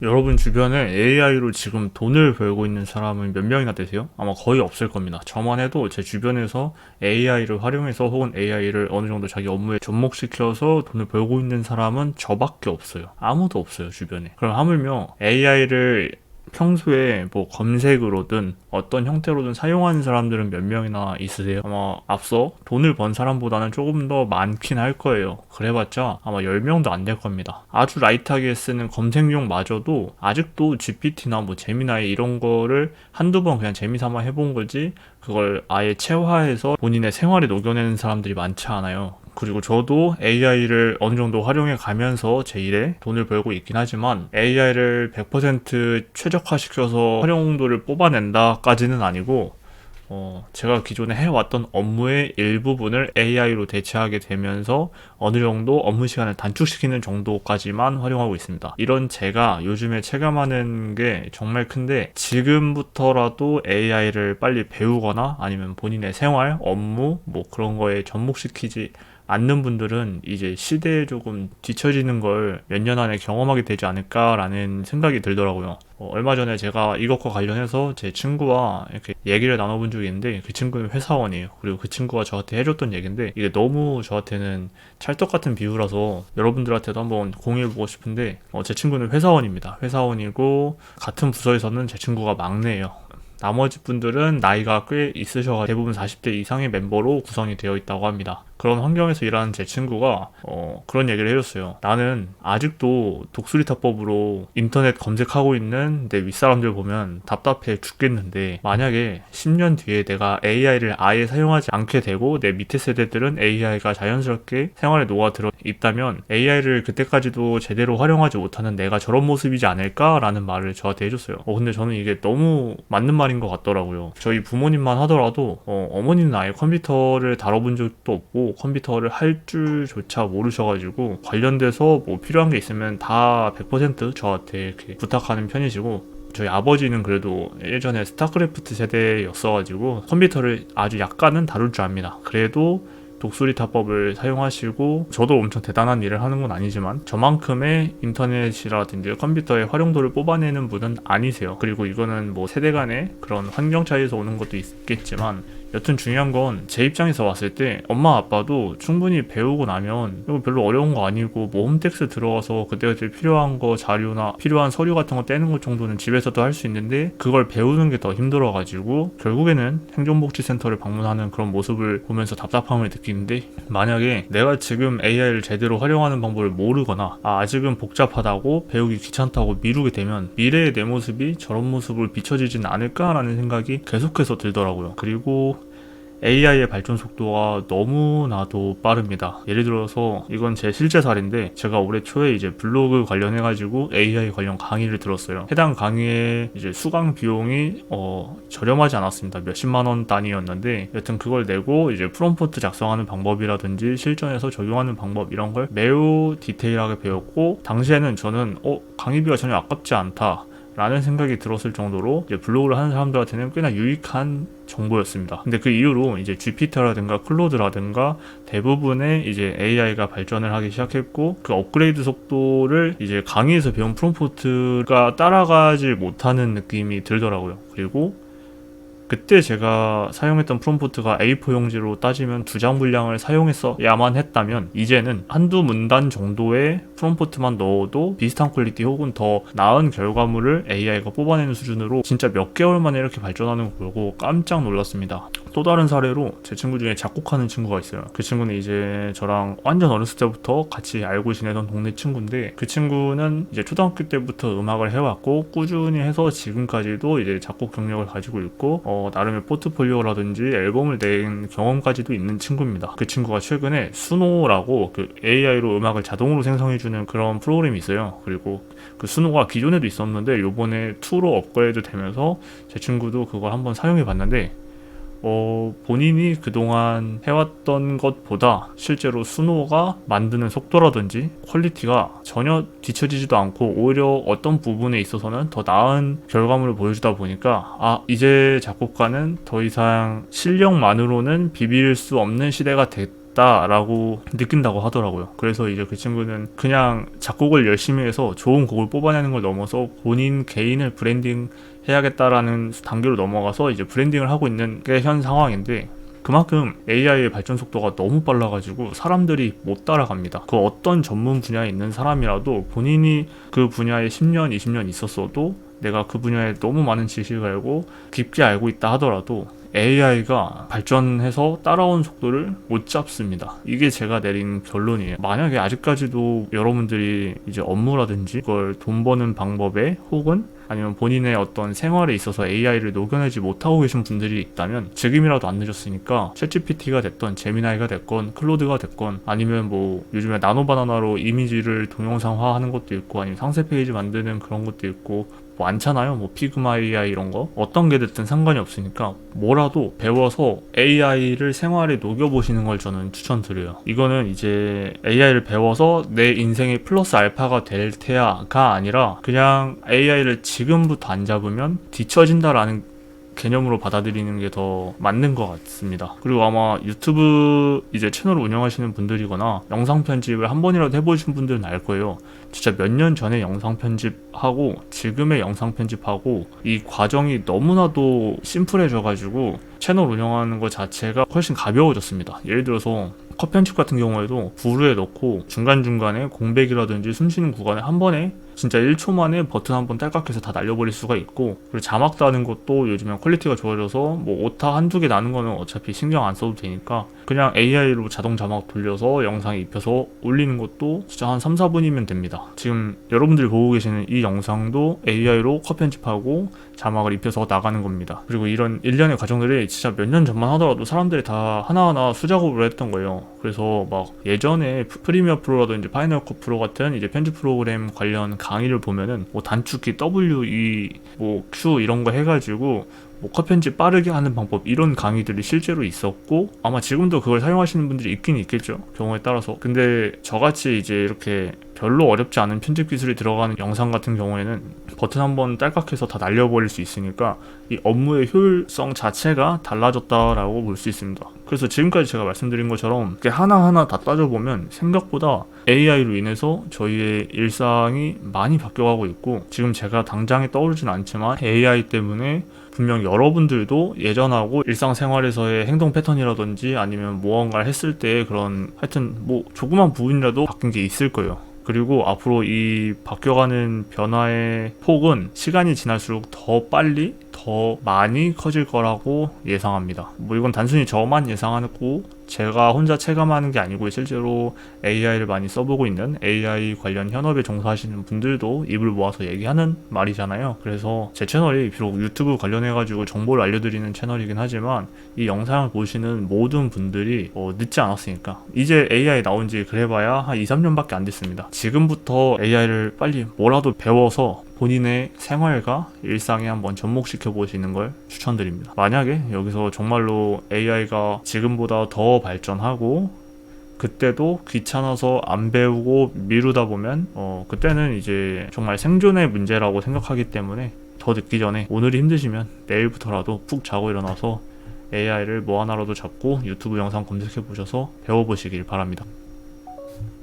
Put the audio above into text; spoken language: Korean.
여러분 주변에 AI로 지금 돈을 벌고 있는 사람은 몇 명이나 되세요? 아마 거의 없을 겁니다. 저만 해도 제 주변에서 AI를 활용해서 혹은 AI를 어느 정도 자기 업무에 접목시켜서 돈을 벌고 있는 사람은 저밖에 없어요. 아무도 없어요, 주변에. 그럼 하물며 AI를 평소에 뭐 검색으로든 어떤 형태로든 사용하는 사람들은 몇 명이나 있으세요? 아마 앞서 돈을 번 사람보다는 조금 더 많긴 할 거예요. 그래봤자 아마 10명도 안 될 겁니다. 아주 라이트하게 쓰는 검색용마저도 아직도 GPT나 뭐 제미나이 이런 거를 한두 번 그냥 재미삼아 해본 거지 그걸 아예 체화해서 본인의 생활에 녹여내는 사람들이 많지 않아요. 그리고 저도 AI를 어느 정도 활용해 가면서 제 일에 돈을 벌고 있긴 하지만 AI를 100% 최적화시켜서 활용도를 뽑아낸다까지는 아니고 제가 기존에 해왔던 업무의 일부분을 AI로 대체하게 되면서 어느 정도 업무 시간을 단축시키는 정도까지만 활용하고 있습니다. 이런 제가 요즘에 체감하는 게 정말 큰데 지금부터라도 AI를 빨리 배우거나 아니면 본인의 생활, 업무 뭐 그런 거에 접목시키지 않는 분들은 이제 시대에 조금 뒤처지는 걸 몇 년 안에 경험하게 되지 않을까라는 생각이 들더라고요. 얼마 전에 제가 이것과 관련해서 제 친구와 이렇게 얘기를 나눠본 적이 있는데 그 친구는 회사원이에요. 그리고 그 친구가 저한테 해줬던 얘기인데 이게 너무 저한테는 찰떡 같은 비유라서 여러분들한테도 한번 공유해보고 싶은데 제 친구는 회사원입니다. 회사원이고 같은 부서에서는 제 친구가 막내예요. 나머지 분들은 나이가 꽤 있으셔서 대부분 40대 이상의 멤버로 구성이 되어 있다고 합니다. 그런 환경에서 일하는 제 친구가 그런 얘기를 해줬어요. 나는 아직도 독수리타법으로 인터넷 검색하고 있는 내 윗사람들 보면 답답해 죽겠는데 만약에 10년 뒤에 내가 AI를 아예 사용하지 않게 되고 내 밑에 세대들은 AI가 자연스럽게 생활에 녹아들어 있다면 AI를 그때까지도 제대로 활용하지 못하는 내가 저런 모습이지 않을까라는 말을 저한테 해줬어요. 근데 저는 이게 너무 맞는 말인 것 같더라고요. 저희 부모님만 하더라도 어머니는 아예 컴퓨터를 다뤄본 적도 없고 컴퓨터를 할 줄조차 모르셔가지고 관련돼서 뭐 필요한 게 있으면 다 100% 저한테 이렇게 부탁하는 편이시고 저희 아버지는 그래도 예전에 스타크래프트 세대였어가지고 컴퓨터를 아주 약간은 다룰 줄 압니다. 그래도 독수리타법을 사용하시고 저도 엄청 대단한 일을 하는 건 아니지만 저만큼의 인터넷이라든지 컴퓨터의 활용도를 뽑아내는 분은 아니세요. 그리고 이거는 뭐 세대 간의 그런 환경 차이에서 오는 것도 있겠지만 여튼 중요한 건 제 입장에서 봤을 때 엄마 아빠도 충분히 배우고 나면 이거 별로 어려운 거 아니고 뭐 홈택스 들어가서 그때그때 필요한 거 자료나 필요한 서류 같은 거 떼는 것 정도는 집에서도 할 수 있는데 그걸 배우는 게 더 힘들어가지고 결국에는 행정복지센터를 방문하는 그런 모습을 보면서 답답함을 느끼는데 만약에 내가 지금 AI를 제대로 활용하는 방법을 모르거나 아직은 복잡하다고 배우기 귀찮다고 미루게 되면 미래의 내 모습이 저런 모습을 비춰지진 않을까라는 생각이 계속해서 들더라고요. 그리고 AI의 발전 속도가 너무나도 빠릅니다. 예를 들어서 이건 제 실제 사례인데 제가 올해 초에 이제 블로그 관련해가지고 AI 관련 강의를 들었어요. 해당 강의의 이제 수강 비용이 저렴하지 않았습니다. 몇십만 원 단위였는데 여튼 그걸 내고 이제 프롬프트 작성하는 방법이라든지 실전에서 적용하는 방법 이런 걸 매우 디테일하게 배웠고 당시에는 저는 강의비가 전혀 아깝지 않다 라는 생각이 들었을 정도로 이제 블로그를 하는 사람들한테는 꽤나 유익한 정보였습니다. 근데 그 이후로 이제 GPT라든가 클로드라든가 대부분의 이제 AI가 발전을 하기 시작했고 그 업그레이드 속도를 이제 강의에서 배운 프롬프트가 따라가지 못하는 느낌이 들더라고요. 그리고 그때 제가 사용했던 프롬프트가 A4 용지로 따지면 2장 분량을 사용했어야만 했다면 이제는 한두 문단 정도의 프롬프트만 넣어도 비슷한 퀄리티 혹은 더 나은 결과물을 AI가 뽑아내는 수준으로 진짜 몇 개월 만에 이렇게 발전하는 거 보고 깜짝 놀랐습니다. 또 다른 사례로 제 친구 중에 작곡하는 친구가 있어요. 그 친구는 이제 저랑 완전 어렸을 때부터 같이 알고 지내던 동네 친구인데 그 친구는 이제 초등학교 때부터 음악을 해왔고 꾸준히 해서 지금까지도 이제 작곡 경력을 가지고 있고 나름의 포트폴리오라든지 앨범을 낸 경험까지도 있는 친구입니다. 그 친구가 최근에 수노라고 그 AI로 음악을 자동으로 생성해주는 그런 프로그램이 있어요. 그리고 그 수노가 기존에도 있었는데 요번에 2로 업그레이드 되면서 제 친구도 그걸 한번 사용해봤는데 본인이 그동안 해왔던 것보다 실제로 수노가 만드는 속도라든지 퀄리티가 전혀 뒤처지지도 않고 오히려 어떤 부분에 있어서는 더 나은 결과물을 보여주다 보니까 이제 작곡가는 더 이상 실력만으로는 비빌 수 없는 시대가 됐다 있다라고 느낀다고 하더라고요. 그래서 이제 그 친구는 그냥 작곡을 열심히 해서 좋은 곡을 뽑아내는 걸 넘어서 본인 개인을 브랜딩 해야겠다라는 단계로 넘어가서 이제 브랜딩을 하고 있는 게 현 상황인데, 그만큼 AI의 발전 속도가 너무 빨라가지고 사람들이 못 따라갑니다. 그 어떤 전문 분야에 있는 사람이라도 본인이 그 분야에 10년, 20년 있었어도, 내가 그 분야에 너무 많은 지식을 알고 깊게 알고 있다 하더라도 AI가 발전해서 따라온 속도를 못 잡습니다. 이게 제가 내린 결론이에요. 만약에 아직까지도 여러분들이 이제 업무라든지 그걸 돈 버는 방법에, 혹은 아니면 본인의 어떤 생활에 있어서 AI를 녹여내지 못하고 계신 분들이 있다면 지금이라도 안 늦었으니까 챗GPT가 됐건 제미나이가 됐건 클로드가 됐건, 아니면 뭐 요즘에 나노바나나로 이미지를 동영상화하는 것도 있고, 아니면 상세 페이지 만드는 그런 것도 있고 뭐 많잖아요. 뭐 피그마 AI 이런 거, 어떤 게 됐든 상관이 없으니까 뭐라도 배워서 AI를 생활에 녹여보시는 걸 저는 추천드려요. 이거는 이제 AI를 배워서 내 인생의 플러스 알파가 될 테야가 아니라 그냥 AI를 지금부터 안 잡으면 뒤처진다라는 개념으로 받아들이는 게 더 맞는 것 같습니다. 그리고 아마 유튜브 이제 채널을 운영하시는 분들이거나 영상 편집을 한 번이라도 해보신 분들은 알 거예요. 진짜 몇 년 전에 영상 편집하고 지금의 영상 편집하고 이 과정이 너무나도 심플해져가지고 채널 운영하는 것 자체가 훨씬 가벼워졌습니다. 예를 들어서 컷 편집 같은 경우에도 부루에 넣고 중간중간에 공백이라든지 숨쉬는 구간에 한 번에 진짜 1초 만에 버튼 한번 딸깍해서 다 날려버릴 수가 있고, 그리고 자막 다는 것도 요즘엔 퀄리티가 좋아져서 뭐 오타 한두 개 나는 거는 어차피 신경 안 써도 되니까 그냥 AI로 자동 자막 돌려서 영상에 입혀서 올리는 것도 진짜 한 3, 4분이면 됩니다. 지금 여러분들이 보고 계시는 이 영상도 AI로 컷 편집하고 자막을 입혀서 나가는 겁니다. 그리고 이런 일련의 과정들이 진짜 몇 년 전만 하더라도 사람들이 다 하나하나 수작업으로 했던 거예요. 그래서 막 예전에 프리미어 프로라든지 파이널 컷 프로 같은 이제 편집 프로그램 관련 강의를 보면은 뭐 단축키 W, E, 뭐 Q 이런 거 해가지고 뭐 컷 편집 빠르게 하는 방법, 이런 강의들이 실제로 있었고 아마 지금도 그걸 사용하시는 분들이 있긴 있겠죠, 경우에 따라서. 근데 저같이 이제 이렇게 별로 어렵지 않은 편집 기술이 들어가는 영상 같은 경우에는 버튼 한번 딸깍해서 다 날려버릴 수 있으니까 이 업무의 효율성 자체가 달라졌다라고 볼 수 있습니다. 그래서 지금까지 제가 말씀드린 것처럼 이렇게 하나하나 다 따져보면 생각보다 AI로 인해서 저희의 일상이 많이 바뀌어가고 있고, 지금 제가 당장에 떠오르진 않지만 AI 때문에 분명 여러분들도 예전하고 일상생활에서의 행동 패턴이라든지 아니면 무언가를 했을 때 그런 하여튼 뭐 조그만 부분이라도 바뀐 게 있을 거예요. 그리고 앞으로 이 바뀌어가는 변화의 폭은 시간이 지날수록 더 빨리 더 많이 커질 거라고 예상합니다. 뭐 이건 단순히 저만 예상하고 제가 혼자 체감하는 게 아니고 실제로 AI를 많이 써보고 있는 AI 관련 현업에 종사하시는 분들도 입을 모아서 얘기하는 말이잖아요. 그래서 제 채널이 비록 유튜브 관련해가지고 정보를 알려드리는 채널이긴 하지만 이 영상을 보시는 모든 분들이 늦지 않았으니까, 이제 AI 나온 지 그래봐야 한 2, 3년밖에 안 됐습니다. 지금부터 AI를 빨리 뭐라도 배워서 본인의 생활과 일상에 한번 접목시켜 보시는 걸 추천드립니다. 만약에 여기서 정말로 AI가 지금보다 더 발전하고 그때도 귀찮아서 안 배우고 미루다 보면 그때는 이제 정말 생존의 문제라고 생각하기 때문에 더 늦기 전에, 오늘이 힘드시면 내일부터라도 푹 자고 일어나서 AI를 뭐 하나라도 잡고 유튜브 영상 검색해 보셔서 배워보시길 바랍니다.